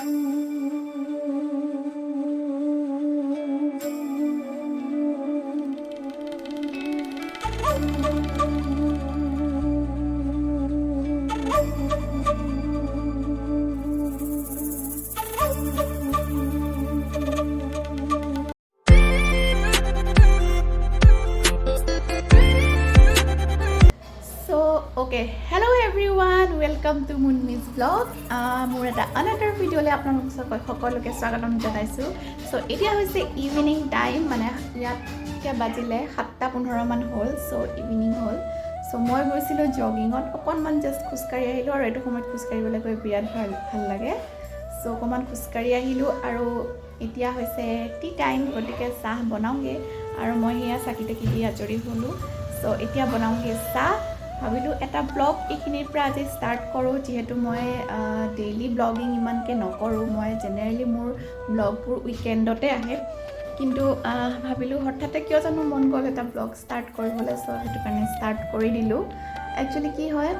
Okay, hello everyone, welcome to Munmi's vlog. মোৰ এটা another video লৈ আপোনালোক সকলোকে স্বাগতম জনাইছো। So এতিয়া হৈছে ইভিনিং টাইম, মানে ইয়াত বাজিলে 7:15 মান হ'ল। So ইভিনিং হ'ল। So মই গৈছিলো জগিঙত, অকণমান জাস্ট খোজকাঢ়ি আহিলো, আৰু এইটো সময়ত খোজকাঢ়িবলৈ গৈ বিৰাট ভাল লাগে। So অকণমান খোজকাঢ়ি আহিলো, আৰু এতিয়া হৈছে টি টাইম, গতিকে চাহ বনাওঁগে, আৰু মই সেয়া চাকি তাকি দি আজৰি হ'লো। So এতিয়া বনাওঁগে চাহ। ভাবিলো এটা ব্লগ এইখিনিৰ পৰা আজি ষ্টাৰ্ট কৰোঁ, যিহেতু মই ডেইলি ব্লগিং ইমানকৈ নকৰোঁ। মই জেনেৰেলি মোৰ ব্লগবোৰ উইকেণ্ডতে আহে, কিন্তু ভাবিলোঁ হঠাতে কিয় জানো মন গ'ল এটা ব্লগ ষ্টাৰ্ট কৰিবলৈ। চ' সেইটো কাৰণে ষ্টাৰ্ট কৰি দিলোঁ। একচুৱেলি কি হয়,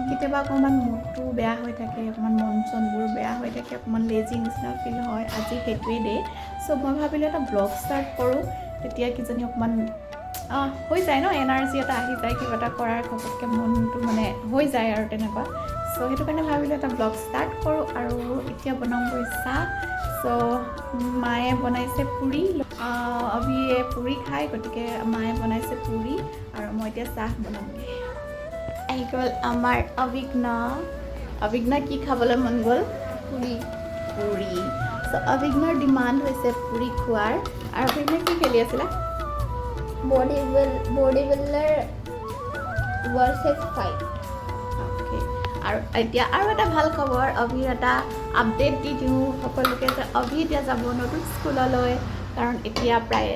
কেতিয়াবা অকণমান মুডটো বেয়া হৈ থাকে, অকণমান মন চনবোৰ বেয়া হৈ থাকে, অকণমান লেজি নিচিনা ফিল হয়। আজি সেইটোৱে ডে। চ' মই ভাবিলোঁ এটা ব্লগ ষ্টাৰ্ট কৰোঁ, তেতিয়া কিজানি অকণমান হৈ যায় ন, এনাৰ্জি এটা আহি যায়, কিবা এটা কৰাৰ ঘপককৈ মনটো মানে হৈ যায় আৰু তেনেকুৱা। চ' সেইটো কাৰণে ভাবিলোঁ এটা ব্লগ ষ্টাৰ্ট কৰোঁ, আৰু এতিয়া বনাওঁগৈ চাহ। চ' মায়ে বনাইছে পুৰি, অভিয়ে পুৰি খায়, গতিকে মায়ে বনাইছে পুৰি, আৰু মই এতিয়া চাহ বনাওঁগৈ। আহি গ'ল আমাৰ অভিজ্ঞা কি খাবলৈ মন গ'ল? পুৰি। চ' অভিজ্ঞাৰ ডিমাণ্ড হৈছে পুৰি খোৱাৰ। আৰু অভিজ্ঞা কি খেলি আছিলা? body builder versus fight. Okay. আৰু এতিয়া আৰু এটা ভাল খবৰ, অভিৰ এটা আপডেট দি দিওঁ সকলোকে, যে অভি এতিয়া যাব নতুন স্কুললৈ, কাৰণ এতিয়া প্ৰায়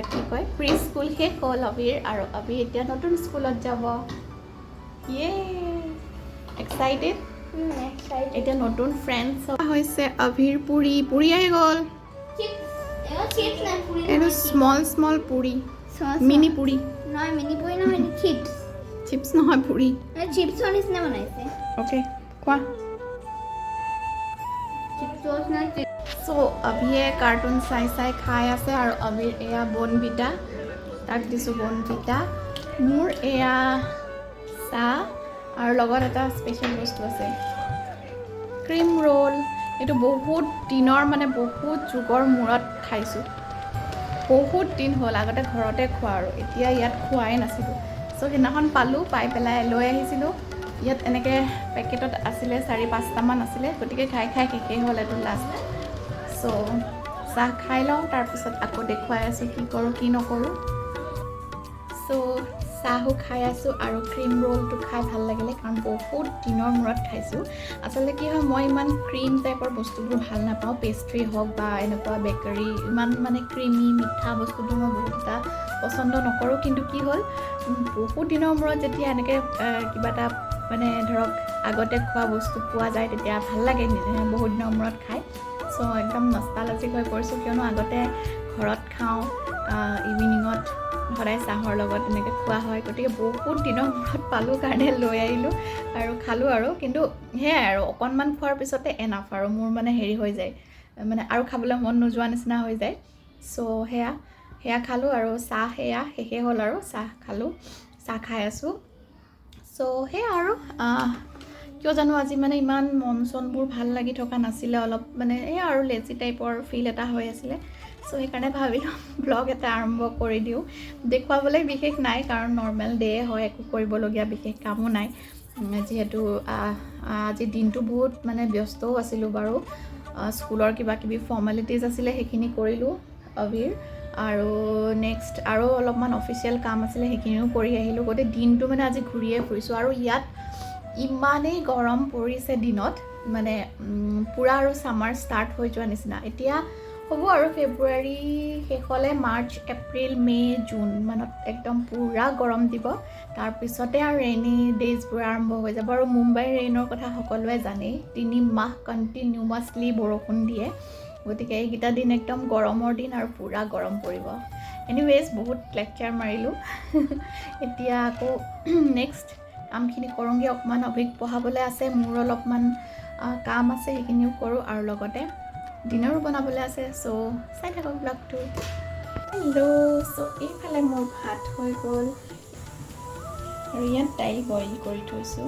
কি কয় প্ৰি স্কুল শেষ হ'ল অভিৰ, আৰু অভি এতিয়া নতুন স্কুলত যাব। ইয়ে এক্সাইটেড। এতিয়া নতুন ফ্ৰেণ্ডছ হৈছে অভিৰ। পুৰি আহি গ'ল। এইটো স্মল পুৰি, মিনি পুৰি নহয়, মিনি পুৰি নহয়, চিপছ নহয়, পুৰি। চিপছৰ নিচিনা বনাইছে। অ'কে, কোৱা। চ' অভিয়ে কাৰ্টুন চাই খাই আছে, আৰু অভিৰ এয়া বনভিটা, তাক দিছোঁ বনভিটা। মোৰ এয়া চাহ, আৰু লগত এটা স্পেচিয়েল বস্তু আছে, ক্ৰীম ৰোল। এইটো বহুত দিনৰ, মানে বহুত যুগৰ মূৰত খাইছোঁ। বহুত দিন হ'ল, আগতে ঘৰতে খোৱা, আৰু এতিয়া ইয়াত খোৱাই নাছিলোঁ। চ' সেইদিনাখন পাই পেলাই লৈ আহিছিলোঁ। ইয়াত এনেকৈ পেকেটত আছিলে 4-5টামান আছিলে, গতিকে খাই শেষেই হ'ল, এইটো লাষ্ট। চ' চাহ খাই লওঁ, তাৰপিছত আকৌ দেখুৱাই আছোঁ কি কৰোঁ কি নকৰোঁ। চ' চাহো খাই আছোঁ, আৰু ক্ৰীম ৰোলটো খাই ভাল লাগিলে, কাৰণ বহুত দিনৰ মূৰত খাইছোঁ। আচলতে কি হয়, মই ইমান ক্ৰীম টাইপৰ বস্তুবোৰ ভাল নাপাওঁ, পেষ্ট্ৰি হওক বা এনেকুৱা বেকাৰী, ইমান মানে ক্ৰীমি মিঠা বস্তুবোৰ মই বহুত এটা পচন্দ নকৰোঁ। কিন্তু কি হ'ল, বহুত দিনৰ মূৰত যেতিয়া এনেকৈ কিবা এটা মানে ধৰক আগতে খোৱা বস্তু পোৱা যায়, তেতিয়া ভাল লাগে বহুত দিনৰ মূৰত খাই। চ' একদম নষ্টালজিক হৈ পৰিছোঁ, কিয়নো আগতে ঘৰত খাওঁ, ইভিনিঙত সদায় চাহৰ লগত এনেকৈ খোৱা হয়, গতিকে বহুত দিনৰ মূৰত পালোঁ কাৰণে লৈ আহিলোঁ আৰু খালোঁ। আৰু কিন্তু সেয়াই, আৰু অকণমান খোৱাৰ পিছতে এনাফ, আৰু মোৰ মানে হেৰি হৈ যায়, মানে আৰু খাবলৈ মন নোযোৱা নিচিনা হৈ যায়। চ' সেয়া খালোঁ, আৰু চাহ সেয়া শেষেই হ'ল, আৰু চাহ খালোঁ, চাহ খাই আছোঁ। চ' সেয়া, আৰু কিয় জানো আজি মানে ইমান মন চনবোৰ ভাল লাগি থকা নাছিলে, অলপ মানে এয়া আৰু লেজি টাইপৰ ফিল এটা হৈ আছিলে। চ' সেইকাৰণে ভাবিলোঁ ব্লগ এটা আৰম্ভ কৰি দিওঁ। দেখুৱাবলৈ বিশেষ নাই, কাৰণ নৰ্মেল ডে হয়, একো কৰিবলগীয়া বিশেষ কামো নাই, যিহেতু আজি দিনটো বহুত মানে ব্যস্তও আছিলোঁ বাৰু। স্কুলৰ কিবাকিবি ফৰ্মেলিটিজ আছিলে, সেইখিনি কৰিলোঁ অভিৰ, আৰু নেক্সট আৰু অলপমান অফিচিয়েল কাম আছিলে, সেইখিনিও কৰি আহিলোঁ। গোটেই দিনটো মানে আজি ঘূৰিয়ে ফুৰিছোঁ, আৰু ইয়াত ইমানেই গৰম পৰিছে দিনত, মানে পূৰা আৰু ছামাৰ ষ্টাৰ্ট হৈ যোৱা নিচিনা। এতিয়া হ'ব আৰু ফেব্ৰুৱাৰী শেষলৈ মাৰ্চ, এপ্ৰিল, মে', জুন মানত একদম পূৰা গৰম দিব। তাৰপিছতে আৰু ৰেইনি ডেইজবোৰ আৰম্ভ হৈ যাব, আৰু মুম্বাইৰ ৰেইনৰ কথা সকলোৱে জানেই, 3 মাহ কণ্টিনিউৱাছলি বৰষুণ দিয়ে, গতিকে এইকেইটা দিন একদম গৰমৰ দিন, আৰু পূৰা গৰম পৰিব। এনিৱেজ, বহুত লেকচাৰ মাৰিলোঁ। এতিয়া আকৌ নেক্সট কামখিনি কৰোঁগৈ, অকণমান অভিক পঢ়াবলৈ আছে, মোৰ অলপমান কাম আছে সেইখিনিও কৰোঁ আৰু লগতে ডিনাৰো বনাবলৈ আছে চ' চাই থাকক ব্লগটো হেল্ল' চ' এইফালে মোৰ ভাত হৈ গ'ল আৰু ইয়াত দাইল বইল কৰি থৈছোঁ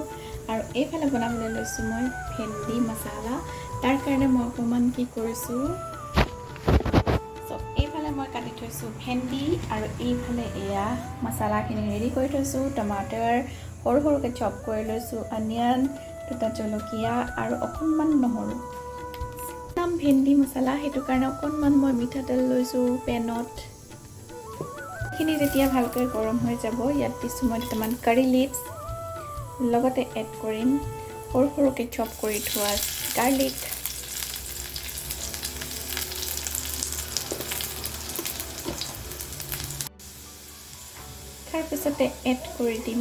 আৰু এইফালে বনাবলৈ লৈছোঁ মই ভেন্দি মছলা তাৰ কাৰণে মই অকণমান কি কৰিছোঁ চ' এইফালে মই কাটি থৈছোঁ ভেন্দি আৰু এইফালে এয়া মছলাখিনি ৰেডি কৰি থৈছোঁ টমাটাৰ সৰু সৰুকৈ চপ কৰি লৈছোঁ অনিয়ন দুটা জলকীয়া আৰু অকণমান নহৰু নাম ভেন্দি মছলা সেইটো কাৰণে অকণমান মই মিঠাতেল লৈছোঁ পেনত খিনি যেতিয়া ভালকৈ গৰম হৈ যাব ইয়াত দিছোঁ মই দুটামান কাৰী লিভছ লগতে এড কৰিম সৰু সৰুকৈ চপ কৰি থোৱা গাৰ্লিক তাৰপিছতে এড কৰি দিম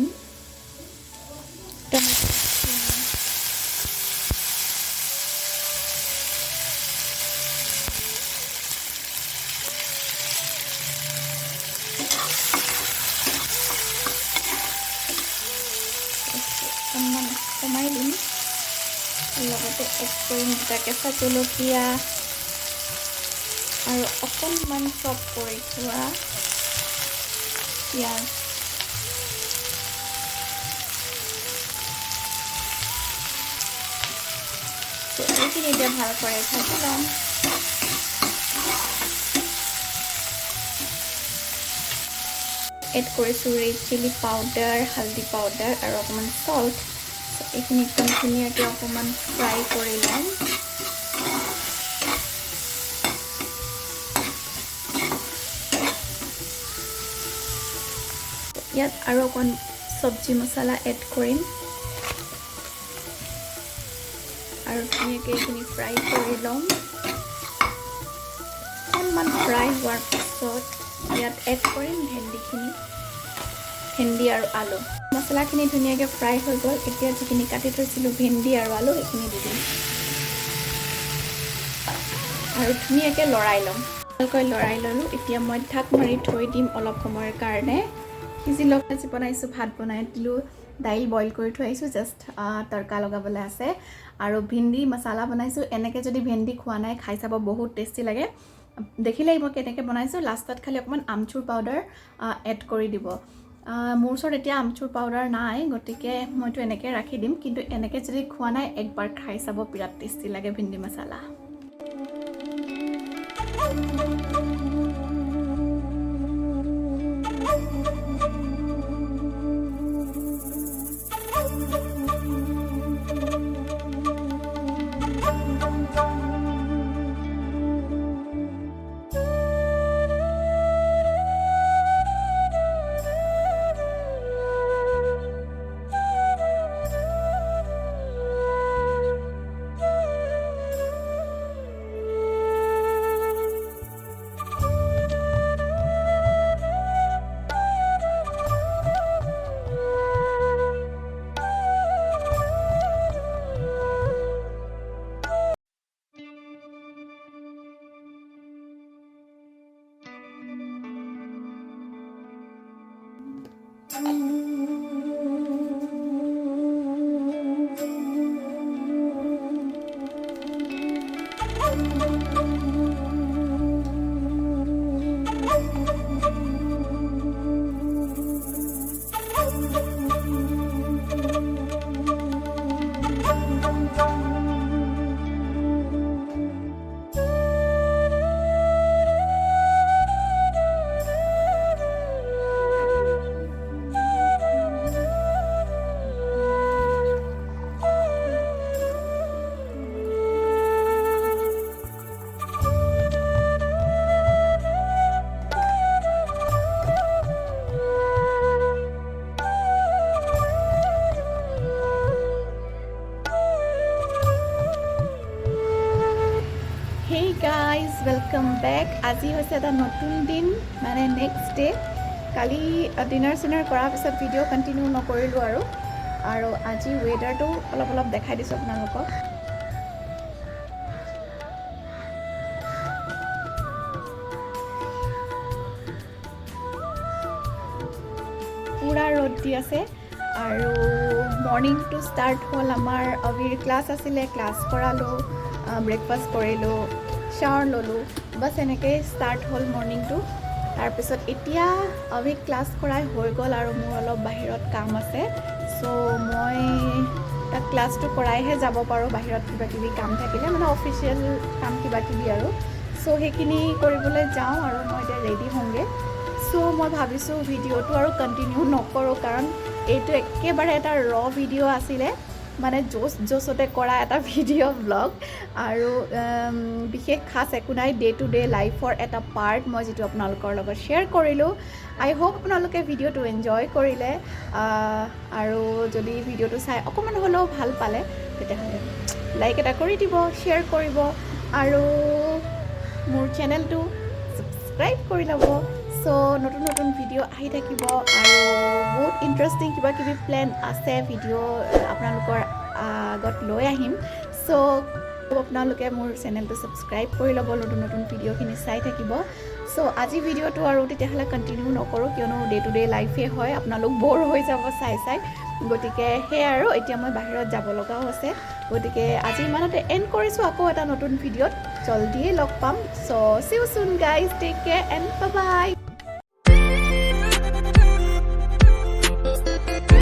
টমেটো কমাই দিম লগতে এড কৰিম দুটা কেঁচা জলকীয়া আৰু অকণমান চপ কৰি থোৱা পিঁয়াজ এইখিনি এতিয়া ভালকৈ ভাজি ল'ম এড কৰিছোঁ ৰেড চিলি পাউডাৰ হালধি পাউডাৰ আৰু অকণমান সল্ট এইখিনি একদম ধুনীয়াকৈ অকণমান ফ্ৰাই কৰি ল'ম ইয়াত আৰু অকণ চব্জি মছলা এড কৰিম আৰু ধুনীয়াকৈ এইখিনি ফ্ৰাই কৰি ল'ম অকণমান ফ্ৰাই হোৱাৰ পিছত ইয়াত এড কৰিম ভেন্দি আৰু আলু মছলাখিনি ধুনীয়াকৈ ফ্ৰাই হৈ গ'ল এতিয়া যিখিনি কাটি থৈছিলোঁ ভেন্দি আৰু আলু সেইখিনি দি দিম আৰু ধুনীয়াকৈ লৰাই ল'ম ভালকৈ লৰাই ল'লোঁ এতিয়া মই ঢাক মাৰি থৈ দিম অলপ সময়ৰ কাৰণে সিজি লগ আজি বনাইছোঁ ভাত বনাই দিলোঁ দাইল বইল কৰি থৈ আহিছোঁ জাষ্ট তৰকা লগাবলৈ আছে আৰু ভেন্দি মছলা বনাইছোঁ এনেকৈ যদি ভেন্দি খোৱা নাই খাই চাব বহুত টেষ্টি লাগে দেখিলেই মই কেনেকৈ বনাইছোঁ লাষ্টত খালি অকণমান আমচুৰ পাউডাৰ এড কৰি দিব মোৰ ওচৰত এতিয়া আমচুৰ পাউডাৰ নাই গতিকে মইতো এনেকৈ ৰাখি দিম কিন্তু এনেকৈ যদি খোৱা নাই একবাৰ খাই চাব বিৰাট টেষ্টি লাগে ভেন্দি মছলা গাইজ ৱেলকাম বেক আজি হৈছে এটা নতুন দিন মানে নেক্সট ডে কালি ডিনাৰ চিনাৰ কৰাৰ পিছত ভিডিঅ' কণ্টিনিউ নকৰিলোঁ আৰু আজি ৱেডাৰটো অলপ দেখাই দিছোঁ আপোনালোকক পুৰা ৰ'দ দি আছে আৰু মৰ্ণিংটো ষ্টাৰ্ট হ'ল আমাৰ অভিৰ ক্লাছ আছিলে ক্লাছ কৰালোঁ ব্ৰেকফাষ্ট কৰিলোঁ শ্বাৱাৰ ল'লোঁ বাছ এনেকৈ ষ্টাৰ্ট হ'ল মৰ্ণিংটো তাৰপিছত এতিয়া অভিক ক্লাছ কৰাই হৈ গ'ল আৰু মোৰ অলপ বাহিৰত কাম আছে চ' মই তাক ক্লাছটো কৰাইহে যাব পাৰোঁ বাহিৰত কিবা কিবি কাম থাকিলে মানে অফিচিয়েল কাম কিবা কিবি আৰু চ' সেইখিনি কৰিবলৈ যাওঁ আৰু মই এতিয়া ৰেডি হওঁগৈ চ' মই ভাবিছোঁ ভিডিঅ'টো আৰু কণ্টিনিউ নকৰোঁ কাৰণ এইটো একেবাৰে এটা ৰ ভিডিঅ' আছিলে মানে জোচতে কৰা এটা ভিডিঅ' ব্লগ আৰু বিশেষ খাছ একো নাই ডে টু ডে লাইফৰ এটা পাৰ্ট মই যিটো আপোনালোকৰ লগত শ্বেয়াৰ কৰিলোঁ আই হোপ আপোনালোকে ভিডিঅ'টো এনজয় কৰিলে আৰু যদি ভিডিঅ'টো চাই অকণমান হ'লেও ভাল পালে তেতিয়াহ'লে লাইক এটা কৰি দিব শ্বেয়াৰ কৰিব আৰু মোৰ চেনেলটো ছাবস্ক্ৰাইব কৰি ল'ব চ' নতুন নতুন ভিডিঅ' আহি থাকিব আৰু বহুত ইণ্টাৰেষ্টিং কিবা কিবি প্লেন আছে ভিডিঅ' আপোনালোকৰ আগত লৈ আহিম চ' আপোনালোকে মোৰ চেনেলটো ছাবস্ক্ৰাইব কৰি ল'ব নতুন নতুন ভিডিঅ'খিনি চাই থাকিব চ' আজি ভিডিঅ'টো আৰু তেতিয়াহ'লে কণ্টিনিউ নকৰোঁ কিয়নো ডে টু ডে লাইফেই হয় আপোনালোক ব'ৰ হৈ যাব চাই গতিকে সেয়াই আৰু এতিয়া মই বাহিৰত যাব লগাও আছে গতিকে আজি ইমানতে এণ্ড কৰিছোঁ আকৌ এটা নতুন ভিডিঅ'ত জল্দিয়ে লগ পাম so' see you soon guys take care and bye by